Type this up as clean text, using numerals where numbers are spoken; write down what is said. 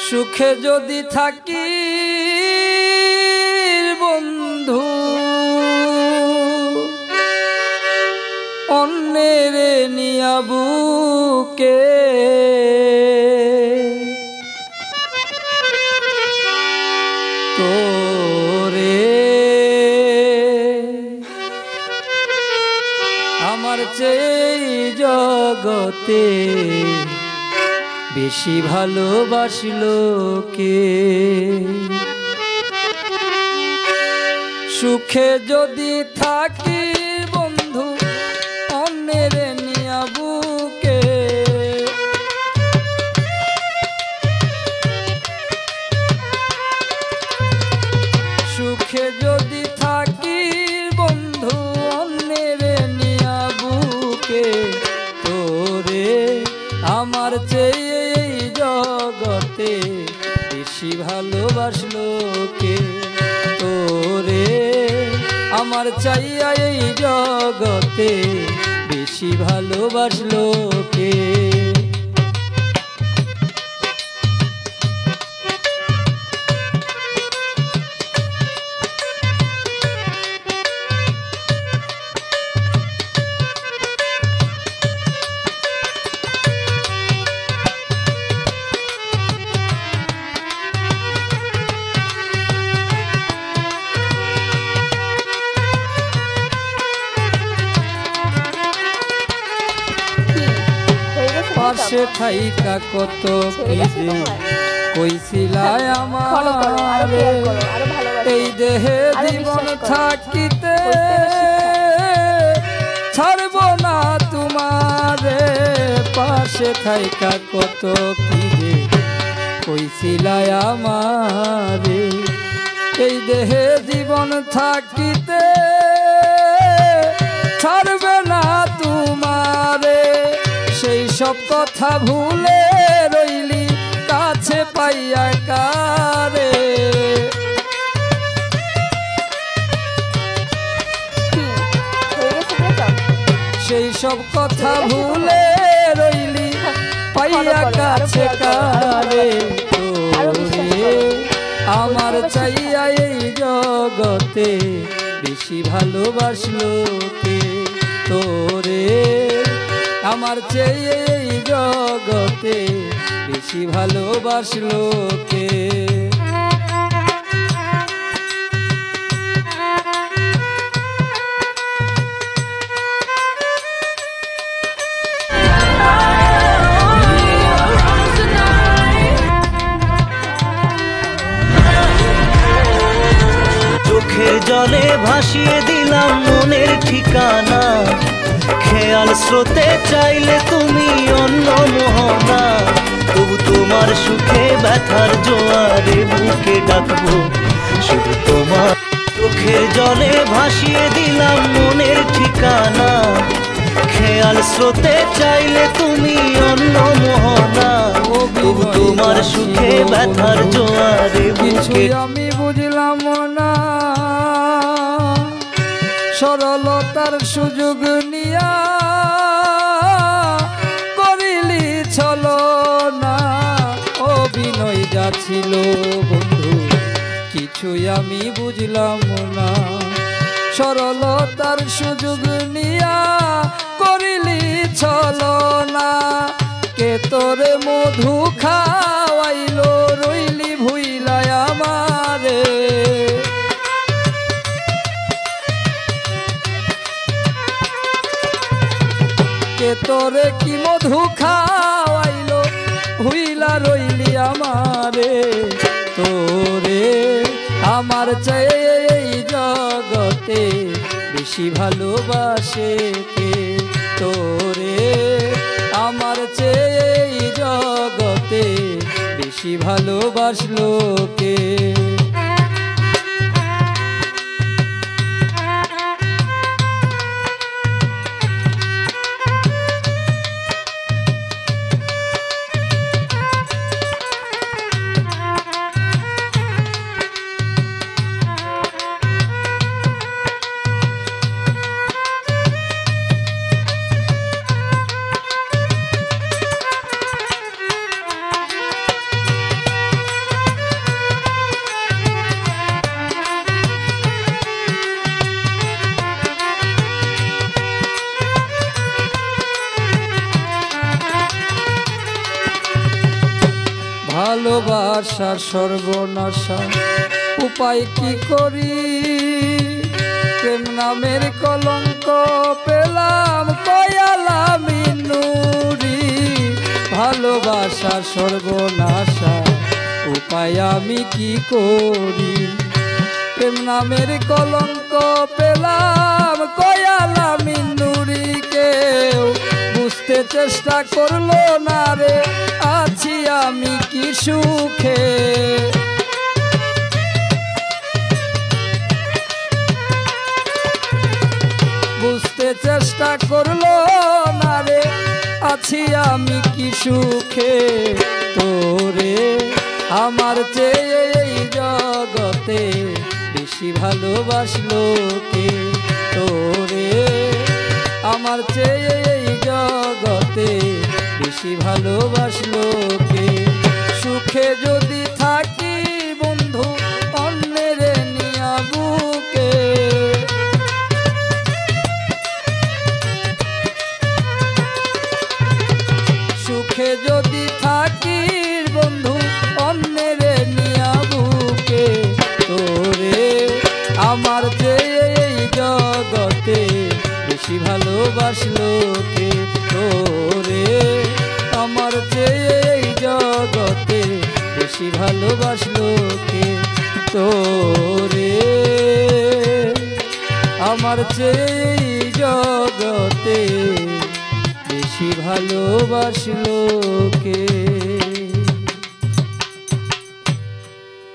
সুখে যদি থাকি বন্ধু অন্যের নিয়া বুকে তোরে আমার চেয়ে জগতে বেশি ভালোবাসলো কে। সুখে যদি থাকি বন্ধু অন্যের নিয়া বুকে সুখে যদি থাকি বন্ধু অন্যের নিয়া বুকে তোরে আমার চেয়ে জগতে বেশি ভালোবাসলো কে। তোরে আমার চাইয়া এই জগতে বেশি ভালোবাসলো কে। পাশে থাইকা কত কিছু কইছিলায় আমার এই দেহে জীবন থাকিতে ছাড়ব না তোমারে। পাশে থাইকা কত কিছু কইছিলায় আমার এই দেহে জীবন থাকিতে ছাড়বে না তোমারে। সেই সব কথা ভুলে রইলি কাছে পাইয়া কারে। সেই সব কথা ভুলে রইলি পাইয়া কাছে কারে। তোরে আমার চাইয়া এই জগতে বেশি ভালোবাসলো কে। তোরে আমার চেয়ে এই জগতে বেশি ভালোবাসলো কে। চোখের জলে ভাসিয়ে দিলাম মনের ঠিকানা। খেয়াল স্রোতে চাইলে তুমি অন্য মোহনা। তবু তোমার সুখে ব্যথার জোয়ারে বুকে ডাকবো শুধু তোমার। চোখের জলে ভাসিয়ে দিলাম মনের ঠিকানা। খেয়াল স্রোতে চাইলে তুমি অন্য মোহনা। তবু তোমার সুখে ব্যথার জোয়ারে বুকে আমি বুঝলাম না সরলতার সুযোগ নিয়া করিলি চলো না। অভিনয় যাচ্ছিল বন্ধু কিছুই আমি বুঝলাম না। সরলতার সুযোগ নিয়া করিলি চলো না। কে তোরে মধু খাওয়াইলো রইলি ভুইলায় আমারে। কে তোরে কি মধু খাওয়াইলো ভুইলা রইলি আমারে। তোরে আমার চেয়ে এই জগতে বেশি ভালোবাসে কে। তোরে আমার চেয়ে এই জগতে বেশি ভালোবাসলো কে। ভালোবাসার সর্বনাশা উপায় কি করি, প্রেম নামের কলঙ্ক পেলাম কয়ালামি নুরি। ভালোবাসার সর্বনাশা উপায় আমি কি করি, প্রেম নামের কলঙ্ক পেলাম কয়ালামি নুরি। কেউ বুঝতে চেষ্টা করলো না রে, আছি আমি কি সুখে। বুঝতে চেষ্টা করলো না রে, আছি আমি কি সুখে। তোরে আমার চেয়ে এই জগতে বেশি ভালোবাসলো কে। তোরে আমার চেয়ে এই জগতে বেশি ভালোবাসলো কে। সুখে যদি থাকি বন্ধু অন্যের নিয়া বুকে, সুখে যদি থাকি বন্ধু অন্যের নিয়া বুকে। তোরে আমার চেয়ে এই জগতে বেশি ভালোবাসলো কে। তোরে আমার চেয়ে এই জগতে বেশি ভালোবাসলো কে। তোরে আমার চেয়ে এই জগতে বেশি ভালোবাসলো কে।